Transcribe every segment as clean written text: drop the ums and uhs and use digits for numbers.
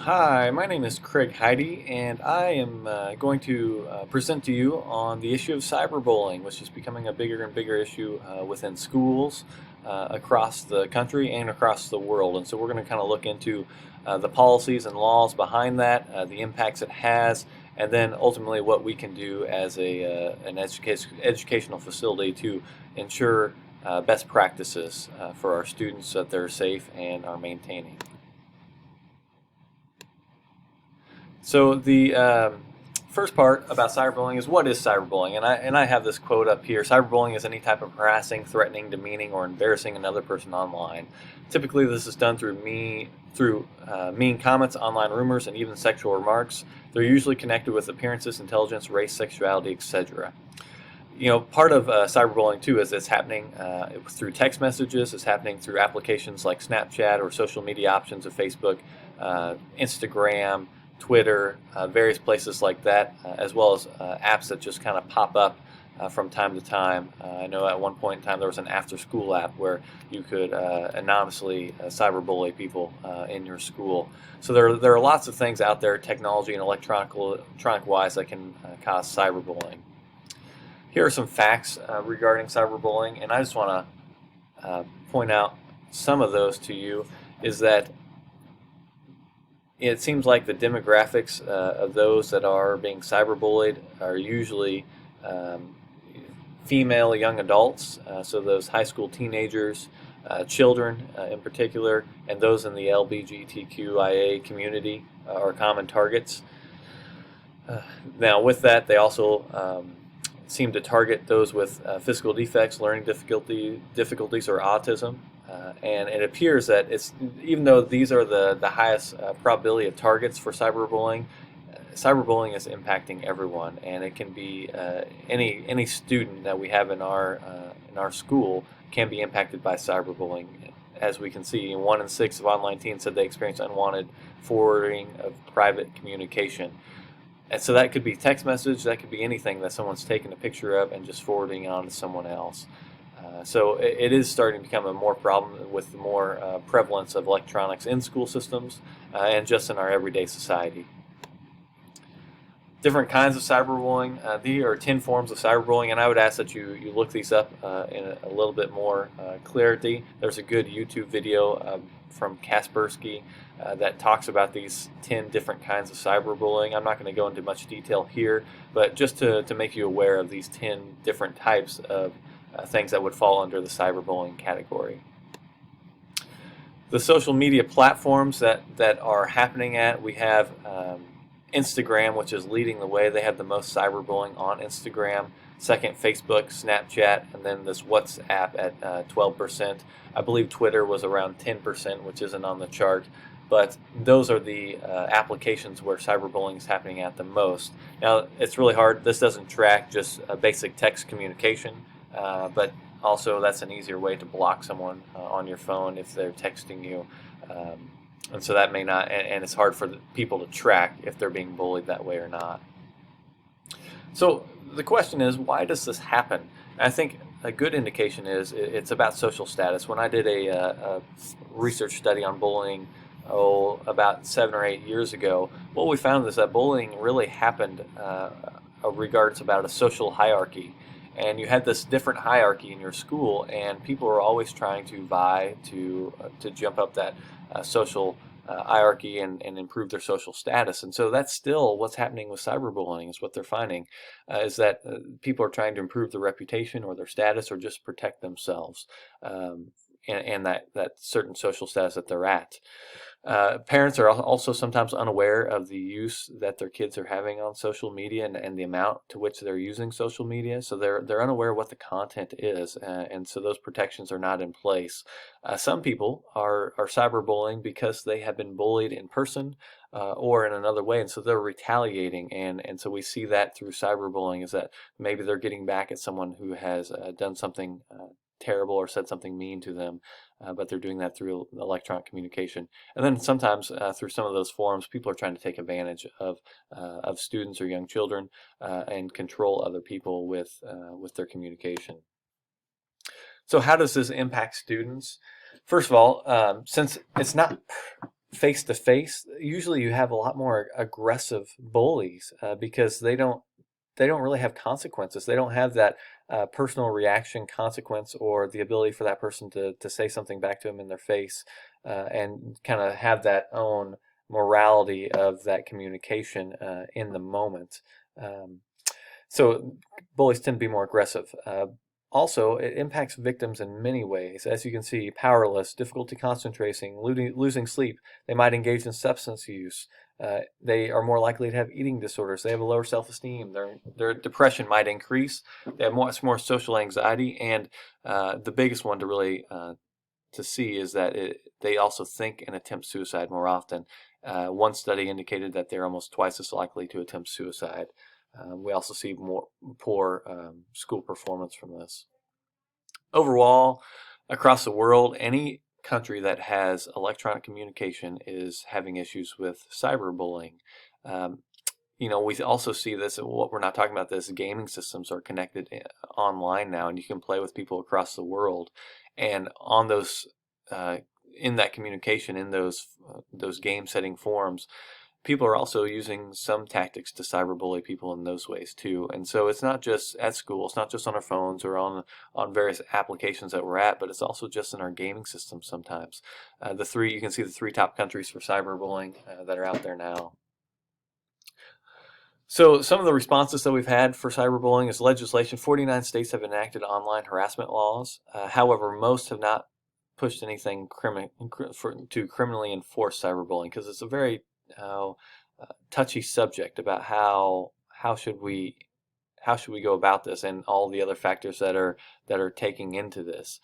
Hi, my name is Craig Heidi, and I am going to present to you on the issue of cyberbullying, which is becoming a bigger and bigger issue within schools across the country and across the world. And so we're going to kind of look into the policies and laws behind that, the impacts it has, and then ultimately what we can do as an educational facility to ensure best practices for our students so that they're safe and are maintaining. So the first part about cyberbullying is what is cyberbullying, and I have this quote up here. Cyberbullying is any type of harassing, threatening, demeaning, or embarrassing another person online. Typically, this is done through mean comments, online rumors, and even sexual remarks. They're usually connected with appearances, intelligence, race, sexuality, etc. Part of cyberbullying too is it's happening through text messages. It's happening through applications like Snapchat or social media options of Facebook, Instagram, Twitter, various places like that, as well as apps that just kind of pop up from time to time. I know at one point in time there was an after-school app where you could anonymously cyberbully people in your school. So there are lots of things out there, technology and electronic-wise, that can cause cyberbullying. Here are some facts regarding cyberbullying, and I just want to point out some of those to you. Is that it seems like the demographics of those that are being cyberbullied are usually female young adults, so those high school teenagers, children in particular, and those in the LGBTQIA community are common targets. Now, with that, they also seem to target those with physical defects, learning difficulties, or autism. And it appears that even though these are the highest probability of targets for cyberbullying, cyberbullying is impacting everyone, and it can be any student that we have in our school can be impacted by cyberbullying. As we can see, 1 in 6 of online teens said they experienced unwanted forwarding of private communication. And so that could be text message, that could be anything that someone's taken a picture of and just forwarding it on to someone else. So it is starting to become a more problem with the more prevalence of electronics in school systems and just in our everyday society. Different kinds of cyberbullying. These are 10 forms of cyberbullying, and I would ask that you look these up in a little bit more clarity. There's a good YouTube video from Kaspersky that talks about these 10 different kinds of cyberbullying. I'm not going to go into much detail here, but just to make you aware of these 10 different types of things that would fall under the cyberbullying category. The social media platforms that are happening we have Instagram, which is leading the way. They have the most cyberbullying on Instagram. Second, Facebook, Snapchat, and then this WhatsApp at 12%. I believe Twitter was around 10%, which isn't on the chart. But those are the applications where cyberbullying is happening at the most. Now, it's really hard. This doesn't track just basic text communication, but also that's an easier way to block someone on your phone if they're texting you. And so that may not, and it's hard for people to track if they're being bullied that way or not. So the question is, why does this happen? I think a good indication is it's about social status. When I did a research study on bullying, about 7 or 8 years ago, what we found is that bullying really happened regards about a social hierarchy. And you had this different hierarchy in your school, and people were always trying to vie to jump up that social hierarchy and improve their social status. And so that's still what's happening with cyberbullying. Is what they're finding is that people are trying to improve their reputation or their status or just protect themselves and that certain social status that they're at. Parents are also sometimes unaware of the use that their kids are having on social media and the amount to which they're using social media. So they're unaware of what the content is, and so those protections are not in place. Some people are cyberbullying because they have been bullied in person or in another way, and so they're retaliating. And so we see that through cyberbullying is that maybe they're getting back at someone who has done something terrible or said something mean to them, but they're doing that through electronic communication. And then sometimes through some of those forums, people are trying to take advantage of students or young children and control other people with their communication. So how does this impact students? First of all, since it's not face to face, usually you have a lot more aggressive bullies because they don't really have consequences. They don't have that personal reaction consequence or the ability for that person to say something back to them in their face and kind of have that own morality of that communication in the moment. Um, so bullies tend to be more aggressive. Also, it impacts victims in many ways. As you can see, powerless, difficulty concentrating, losing sleep. They might engage in substance use. They are more likely to have eating disorders. They have a lower self-esteem. Their depression might increase. They have much more social anxiety. And the biggest one to really to see is that they also think and attempt suicide more often. One study indicated that they're almost twice as likely to attempt suicide. We also see more poor school performance from this. Overall, across the world, any country that has electronic communication is having issues with cyberbullying. Um, we also see this, what we're not talking about this, gaming systems are connected online now, and you can play with people across the world. And on those, in that communication, in those game setting forums, people are also using some tactics to cyberbully people in those ways too. And so it's not just at school, it's not just on our phones or on various applications that we're at, but it's also just in our gaming systems sometimes. You can see the three top countries for cyberbullying that are out there now. So some of the responses that we've had for cyberbullying is legislation. 49 states have enacted online harassment laws. However, most have not pushed anything to criminally enforce cyberbullying because it's a very touchy subject about how should we go about this and all the other factors that are taking into this.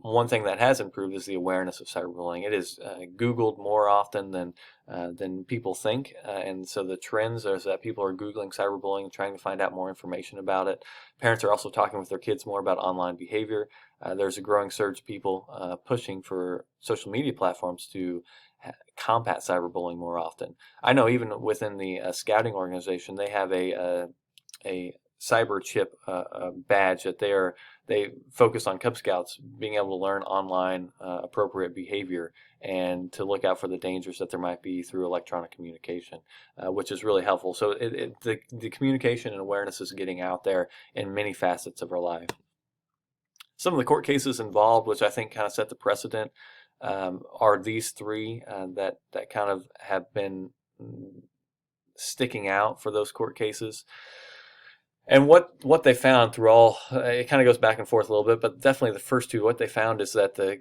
One thing that has improved is the awareness of cyberbullying. It is Googled more often than people think, and so the trends is that people are Googling cyberbullying and trying to find out more information about it. Parents are also talking with their kids more about online behavior. There's a growing surge of people pushing for social media platforms to combat cyberbullying more often. I know even within the scouting organization, they have a cyber chip badge that they focus on Cub Scouts being able to learn online appropriate behavior and to look out for the dangers that there might be through electronic communication, which is really helpful. So the communication and awareness is getting out there in many facets of our life. Some of the court cases involved, which I think kind of set the precedent, are these three that kind of have been sticking out for those court cases. And what they found through all, it kind of goes back and forth a little bit, but definitely the first two, what they found is that the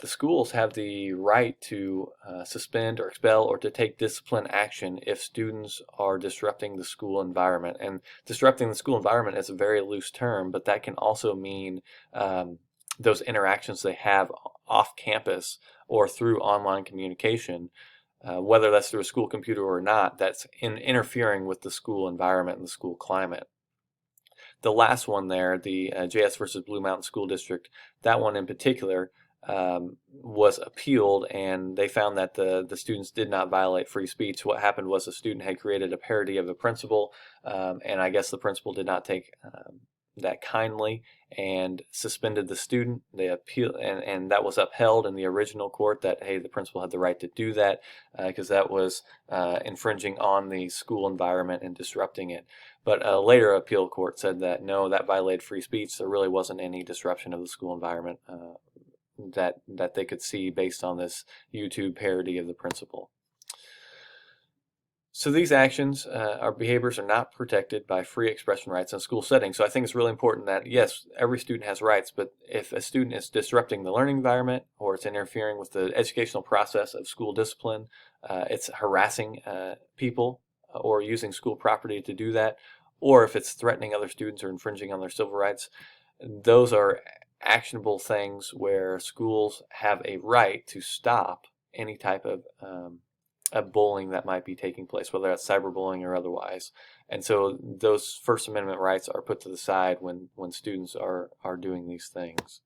schools have the right to suspend or expel or to take discipline action if students are disrupting the school environment. And disrupting the school environment is a very loose term, but that can also mean those interactions they have off campus or through online communication. Whether that's through a school computer or not, that's interfering with the school environment and the school climate. The last one there, the JS versus Blue Mountain School District, that one in particular was appealed, and they found that the students did not violate free speech. What happened was the student had created a parody of the principal, and I guess the principal did not take that kindly and suspended the student. They appealed, and that was upheld in the original court that, hey, the principal had the right to do that because that was infringing on the school environment and disrupting it. But a later appeal court said that no, that violated free speech. There really wasn't any disruption of the school environment that they could see based on this YouTube parody of the principal. So these actions, our behaviors are not protected by free expression rights in school settings. So I think it's really important that, yes, every student has rights, but if a student is disrupting the learning environment or it's interfering with the educational process of school discipline, it's harassing people or using school property to do that, or if it's threatening other students or infringing on their civil rights, those are actionable things where schools have a right to stop any type of bullying that might be taking place, whether that's cyberbullying or otherwise. And so those First Amendment rights are put to the side when students are doing these things.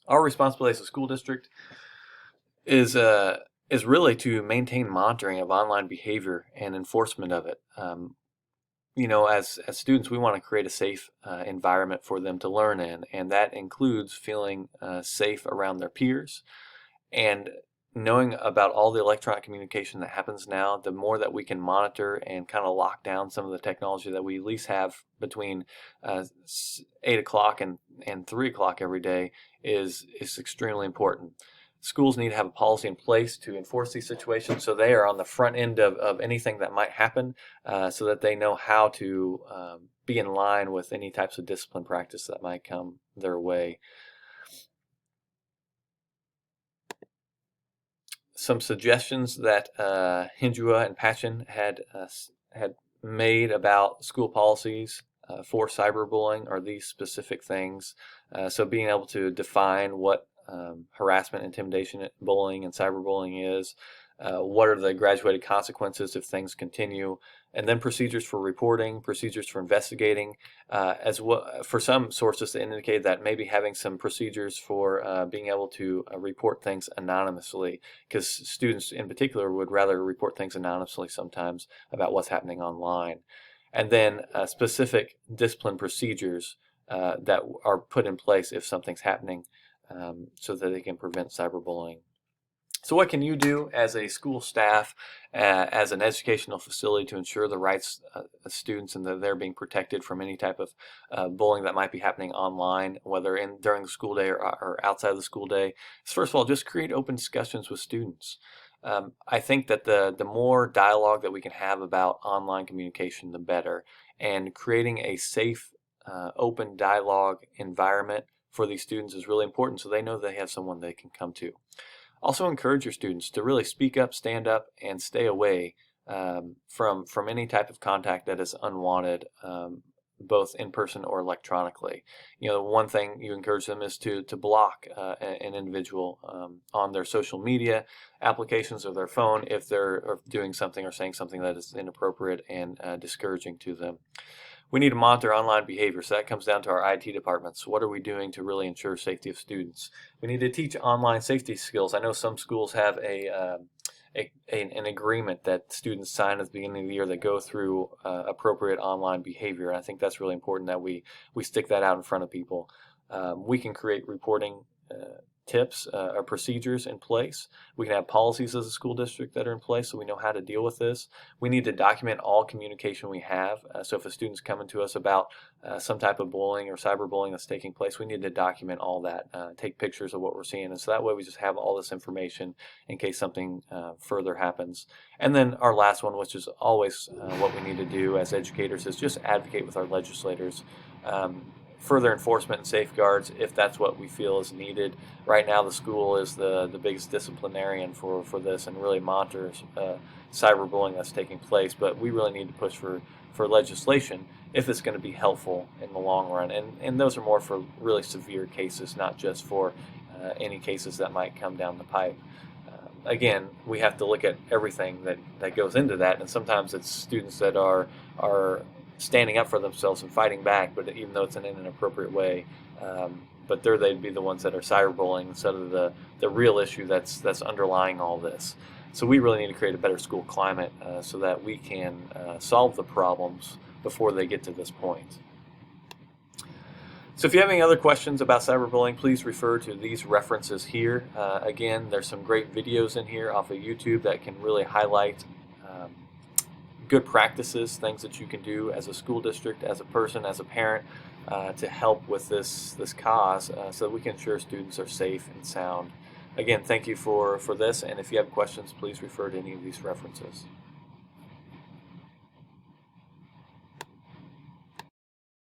Our responsibility as a school district is really to maintain monitoring of online behavior and enforcement of it. As students, we want to create a safe environment for them to learn in, and that includes feeling safe around their peers. And knowing about all the electronic communication that happens now, the more that we can monitor and kind of lock down some of the technology that we at least have between 8 o'clock and 3 o'clock every day is extremely important. Schools need to have a policy in place to enforce these situations so they are on the front end of anything that might happen, so that they know how to be in line with any types of discipline practice that might come their way. Some suggestions that Hindua and Patchen had made about school policies for cyberbullying are these specific things. So being able to define what harassment, intimidation, bullying, and cyberbullying is, what are the graduated consequences if things continue, and then procedures for reporting, procedures for investigating, as well. For some sources to indicate that maybe having some procedures for being able to report things anonymously, because students in particular would rather report things anonymously sometimes about what's happening online. And then specific discipline procedures that are put in place if something's happening, so that they can prevent cyberbullying. So what can you do as a school staff, as an educational facility, to ensure the rights of students and that they're being protected from any type of bullying that might be happening online, whether during the school day or outside of the school day? First of all, just create open discussions with students. I think that the more dialogue that we can have about online communication, the better. And creating a safe, open dialogue environment for these students is really important, so they know they have someone they can come to. Also encourage your students to really speak up, stand up, and stay away from any type of contact that is unwanted, both in person or electronically. One thing you encourage them is to block an individual on their social media applications or their phone if they're doing something or saying something that is inappropriate and discouraging to them. We need to monitor online behavior, so that comes down to our IT departments. What are we doing to really ensure safety of students? We need to teach online safety skills. I know some schools have an agreement that students sign at the beginning of the year that go through appropriate online behavior. And I think that's really important that we stick that out in front of people. We can create reporting tips or procedures in place. We can have policies as a school district that are in place so we know how to deal with this. We need to document all communication we have. So if a student's coming to us about some type of bullying or cyberbullying that's taking place, we need to document all that, take pictures of what we're seeing. And so that way we just have all this information in case something further happens. And then our last one, which is always what we need to do as educators, is just advocate with our legislators. Further enforcement and safeguards if that's what we feel is needed. Right now the school is the biggest disciplinarian for this and really monitors cyberbullying that's taking place, but we really need to push for legislation if it's going to be helpful in the long run, and those are more for really severe cases, not just for any cases that might come down the pipe. Again, we have to look at everything that goes into that, and sometimes it's students that are standing up for themselves and fighting back, but even though it's in an appropriate way, but they'd be the ones that are cyberbullying instead of the real issue that's underlying all this. So we really need to create a better school climate so that we can solve the problems before they get to this point. So if you have any other questions about cyberbullying, please refer to these references here. Again, there's some great videos in here off of YouTube that can really highlight good practices, things that you can do as a school district, as a person, as a parent, to help with this cause so that we can ensure students are safe and sound. Again, thank you for this, and if you have questions, please refer to any of these references.